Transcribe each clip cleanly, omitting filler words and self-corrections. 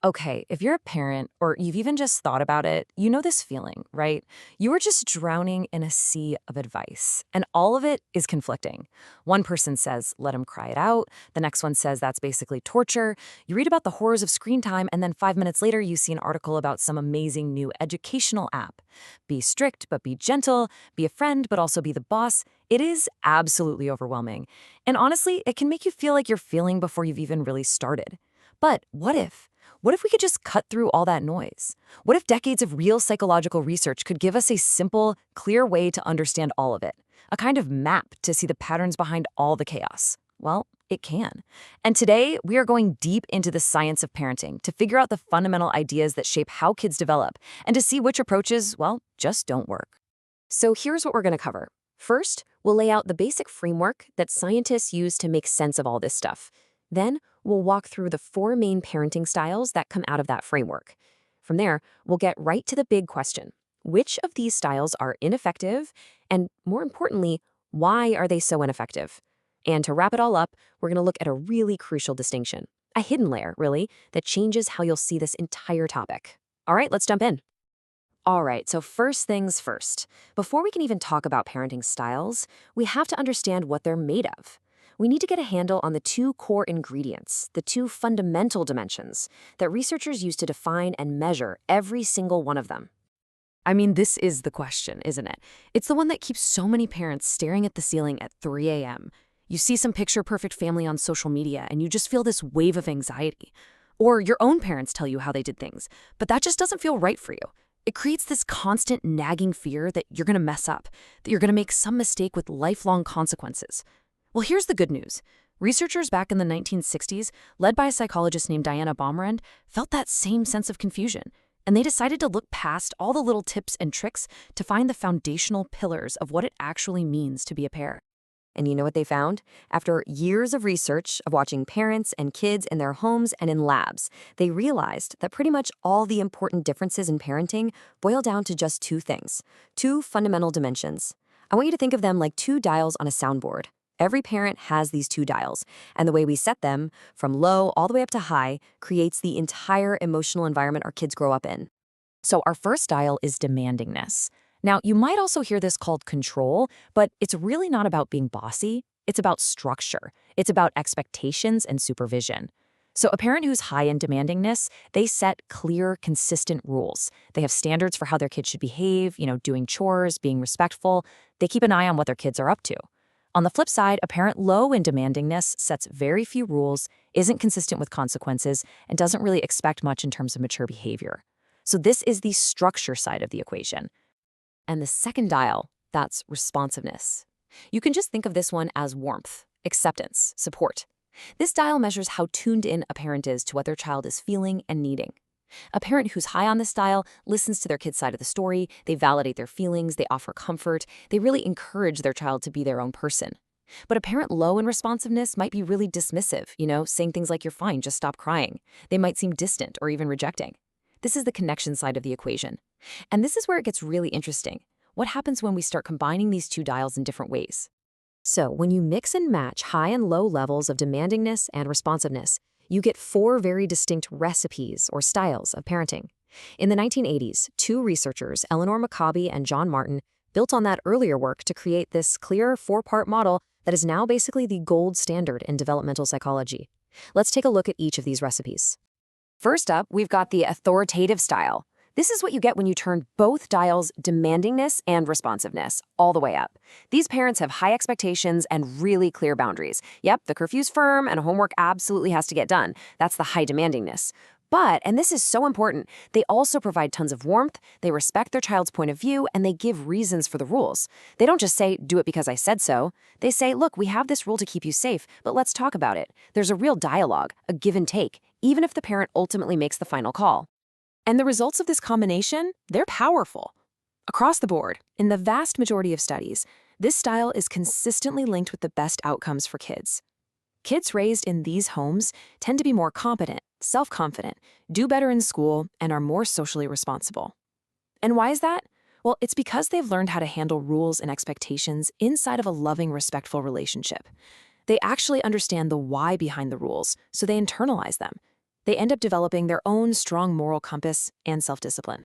Okay, if you're a parent or you've even just thought about it, you know this feeling, right? You are just drowning in a sea of advice, and all of it is conflicting. One person says, let him cry it out. The next one says that's basically torture. You read about the horrors of screen time, and then 5 minutes later, you see an article about some amazing new educational app. Be strict, but be gentle. Be a friend, but also be the boss. It is absolutely overwhelming. And honestly, it can make you feel like you're feeling before you've even really started. But what if? What if we could just cut through all that noise? What if decades of real psychological research could give us a simple, clear way to understand all of it? A kind of map to see the patterns behind all the chaos? Well, it can. And today, we are going deep into the science of parenting to figure out the fundamental ideas that shape how kids develop and to see which approaches, well, just don't work. So here's what we're going to cover. First, we'll lay out the basic framework that scientists use to make sense of all this stuff. Then, we'll walk through the 4 main parenting styles that come out of that framework. From there, we'll get right to the big question. Which of these styles are ineffective? And more importantly, why are they so ineffective? And to wrap it all up, we're going to look at a really crucial distinction. A hidden layer, really, that changes how you'll see this entire topic. All right, let's jump in. All right, so first things first. Before we can even talk about parenting styles, we have to understand what they're made of. We need to get a handle on the 2 core ingredients, the 2 fundamental dimensions that researchers use to define and measure every single one of them. I mean, this is the question, isn't it? It's the one that keeps so many parents staring at the ceiling at 3 a.m. You see some picture-perfect family on social media, and you just feel this wave of anxiety. Or your own parents tell you how they did things, but that just doesn't feel right for you. It creates this constant nagging fear that you're going to mess up, that you're going to make some mistake with lifelong consequences. Well, here's the good news. Researchers back in the 1960s, led by a psychologist named Diana Baumrind, felt that same sense of confusion, and they decided to look past all the little tips and tricks to find the foundational pillars of what it actually means to be a parent. And you know what they found? After years of research of watching parents and kids in their homes and in labs, they realized that pretty much all the important differences in parenting boil down to just 2 things, 2 fundamental dimensions. I want you to think of them like 2 dials on a soundboard. Every parent has these 2 dials, and the way we set them, from low all the way up to high, creates the entire emotional environment our kids grow up in. So our first dial is demandingness. Now, you might also hear this called control, but it's really not about being bossy. It's about structure. It's about expectations and supervision. So a parent who's high in demandingness, they set clear, consistent rules. They have standards for how their kids should behave, doing chores, being respectful. They keep an eye on what their kids are up to. On the flip side, a parent low in demandingness sets very few rules, isn't consistent with consequences, and doesn't really expect much in terms of mature behavior. So this is the structure side of the equation. And the second dial, that's responsiveness. You can just think of this one as warmth, acceptance, support. This dial measures how tuned in a parent is to what their child is feeling and needing. A parent who's high on this dial listens to their kid's side of the story, they validate their feelings, they offer comfort, they really encourage their child to be their own person. But a parent low in responsiveness might be really dismissive, saying things like, you're fine, just stop crying. They might seem distant or even rejecting. This is the connection side of the equation. And this is where it gets really interesting. What happens when we start combining these 2 dials in different ways? So when you mix and match high and low levels of demandingness and responsiveness, you get 4 very distinct recipes or styles of parenting. In the 1980s, 2 researchers, Eleanor Maccabi and John Martin, built on that earlier work to create this clear 4-part model that is now basically the gold standard in developmental psychology. Let's take a look at each of these recipes. First up, we've got the authoritative style. This is what you get when you turn both dials, demandingness and responsiveness, all the way up. These parents have high expectations and really clear boundaries. Yep, the curfew's firm and homework absolutely has to get done. That's the high demandingness. But, and this is so important, they also provide tons of warmth, they respect their child's point of view, and they give reasons for the rules. They don't just say, do it because I said so. They say, look, we have this rule to keep you safe, but let's talk about it. There's a real dialogue, a give and take, even if the parent ultimately makes the final call. And the results of this combination, they're powerful. Across the board, in the vast majority of studies, this style is consistently linked with the best outcomes for kids. Kids raised in these homes tend to be more competent, self-confident, do better in school, and are more socially responsible. And why is that? Well, it's because they've learned how to handle rules and expectations inside of a loving, respectful relationship. They actually understand the why behind the rules, so they internalize them. They end up developing their own strong moral compass and self-discipline.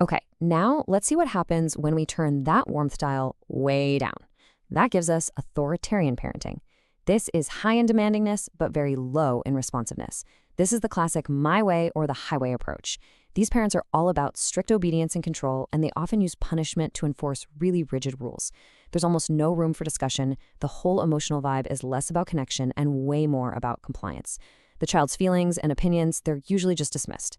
Okay, now let's see what happens when we turn that warmth dial way down. That gives us authoritarian parenting. This is high in demandingness, but very low in responsiveness. This is the classic my way or the highway approach. These parents are all about strict obedience and control, and they often use punishment to enforce really rigid rules. There's almost no room for discussion. The whole emotional vibe is less about connection and way more about compliance. The child's feelings and opinions, they're usually just dismissed.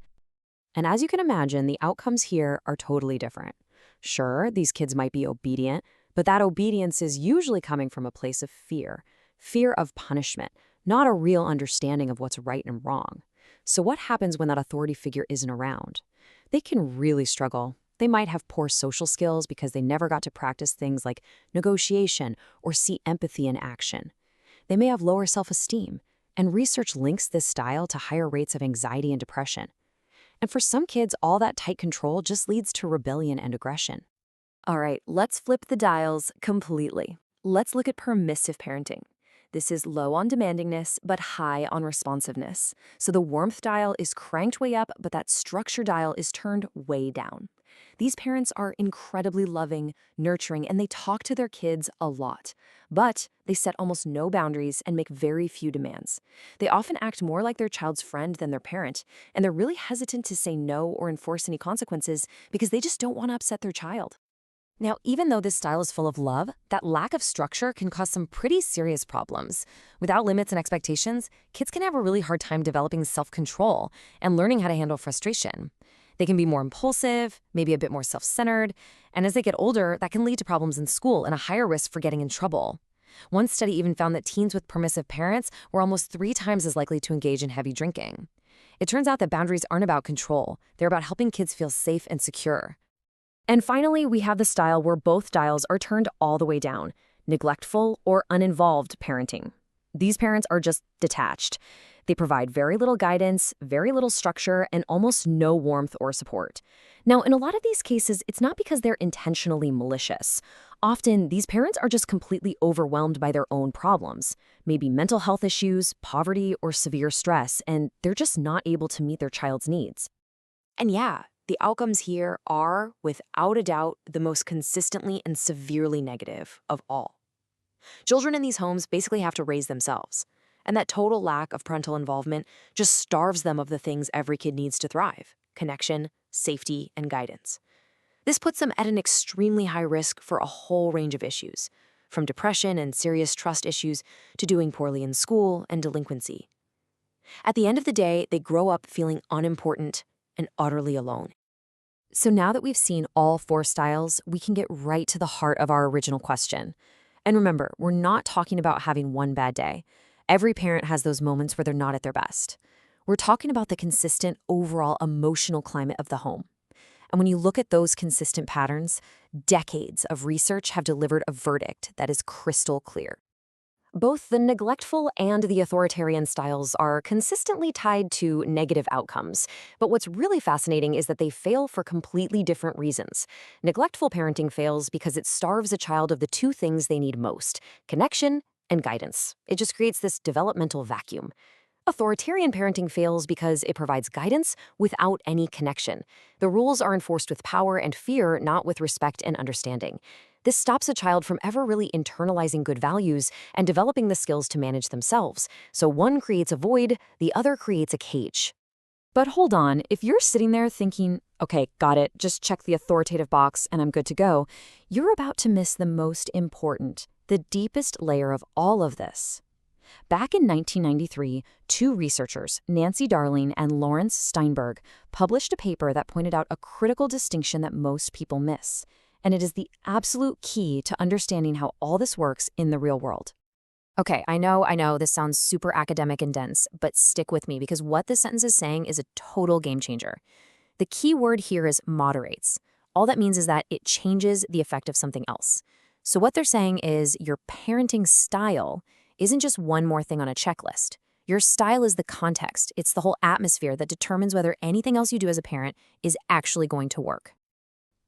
And as you can imagine, the outcomes here are totally different. Sure, these kids might be obedient, but that obedience is usually coming from a place of fear. Fear of punishment, not a real understanding of what's right and wrong. So what happens when that authority figure isn't around? They can really struggle. They might have poor social skills because they never got to practice things like negotiation or see empathy in action. They may have lower self-esteem, and research links this style to higher rates of anxiety and depression. And for some kids, all that tight control just leads to rebellion and aggression. All right, let's flip the dials completely. Let's look at permissive parenting. This is low on demandingness, but high on responsiveness. So the warmth dial is cranked way up, but that structure dial is turned way down. These parents are incredibly loving, nurturing, and they talk to their kids a lot. But they set almost no boundaries and make very few demands. They often act more like their child's friend than their parent, and they're really hesitant to say no or enforce any consequences because they just don't want to upset their child. Now, even though this style is full of love, that lack of structure can cause some pretty serious problems. Without limits and expectations, kids can have a really hard time developing self-control and learning how to handle frustration. They can be more impulsive, maybe a bit more self-centered, and as they get older, that can lead to problems in school and a higher risk for getting in trouble. One study even found that teens with permissive parents were almost 3 times as likely to engage in heavy drinking. It turns out that boundaries aren't about control. They're about helping kids feel safe and secure. And finally, we have the style where both dials are turned all the way down, neglectful or uninvolved parenting. These parents are just detached. They provide very little guidance, very little structure, and almost no warmth or support. Now, in a lot of these cases, it's not because they're intentionally malicious. Often, these parents are just completely overwhelmed by their own problems, maybe mental health issues, poverty, or severe stress, and they're just not able to meet their child's needs. And yeah, the outcomes here are, without a doubt, the most consistently and severely negative of all. Children in these homes basically have to raise themselves, and that total lack of parental involvement just starves them of the things every kid needs to thrive: connection, safety, and guidance. This puts them at an extremely high risk for a whole range of issues, from depression and serious trust issues to doing poorly in school and delinquency. At the end of the day, they grow up feeling unimportant and utterly alone. So now that we've seen all 4 styles, we can get right to the heart of our original question. And remember, we're not talking about having one bad day. Every parent has those moments where they're not at their best. We're talking about the consistent overall emotional climate of the home. And when you look at those consistent patterns, decades of research have delivered a verdict that is crystal clear. Both the neglectful and the authoritarian styles are consistently tied to negative outcomes. But what's really fascinating is that they fail for completely different reasons. Neglectful parenting fails because it starves a child of the 2 things they need most: connection and guidance. It just creates this developmental vacuum. Authoritarian parenting fails because it provides guidance without any connection. The rules are enforced with power and fear, not with respect and understanding. This stops a child from ever really internalizing good values and developing the skills to manage themselves. So one creates a void, the other creates a cage. But hold on, if you're sitting there thinking, okay, got it, just check the authoritative box and I'm good to go, you're about to miss the most important, the deepest layer of all of this. Back in 1993, 2 researchers, Nancy Darling and Lawrence Steinberg, published a paper that pointed out a critical distinction that most people miss. And it is the absolute key to understanding how all this works in the real world. Okay, I know, this sounds super academic and dense, but stick with me because what this sentence is saying is a total game changer. The key word here is moderates. All that means is that it changes the effect of something else. So what they're saying is your parenting style isn't just one more thing on a checklist. Your style is the context. It's the whole atmosphere that determines whether anything else you do as a parent is actually going to work.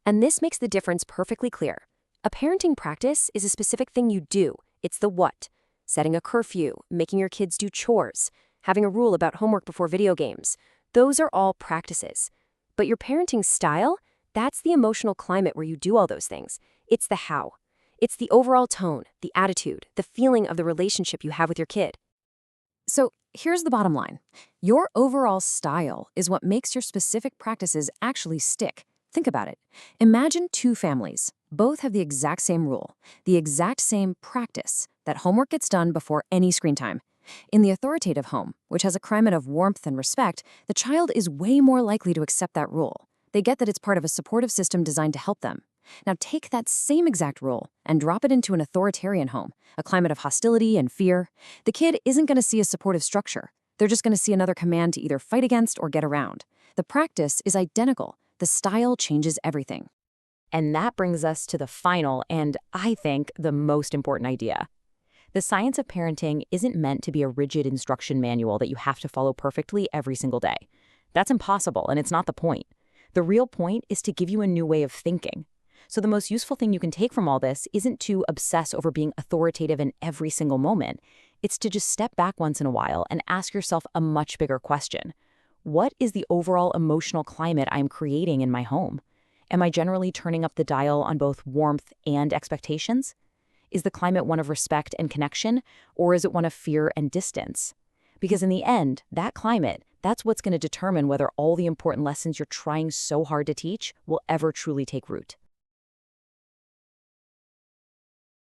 And this makes the difference perfectly clear. A parenting practice is a specific thing you do. It's the what. Setting a curfew, making your kids do chores, having a rule about homework before video games. Those are all practices. But your parenting style, that's the emotional climate where you do all those things. It's the how. It's the overall tone, the attitude, the feeling of the relationship you have with your kid. So here's the bottom line. Your overall style is what makes your specific practices actually stick. Think about it. Imagine two families. Both have the exact same rule, the exact same practice, that homework gets done before any screen time. In the authoritative home, which has a climate of warmth and respect, the child is way more likely to accept that rule. They get that it's part of a supportive system designed to help them. Now take that same exact rule and drop it into an authoritarian home, a climate of hostility and fear. The kid isn't going to see a supportive structure. They're just going to see another command to either fight against or get around. The practice is identical. The style changes everything. And that brings us to the final and, I think, the most important idea. The science of parenting isn't meant to be a rigid instruction manual that you have to follow perfectly every single day. That's impossible, and it's not the point. The real point is to give you a new way of thinking. So the most useful thing you can take from all this isn't to obsess over being authoritative in every single moment. It's to just step back once in a while and ask yourself a much bigger question. What is the overall emotional climate I'm creating in my home? Am I generally turning up the dial on both warmth and expectations? Is the climate one of respect and connection, or is it one of fear and distance? Because in the end, that climate, that's what's going to determine whether all the important lessons you're trying so hard to teach will ever truly take root.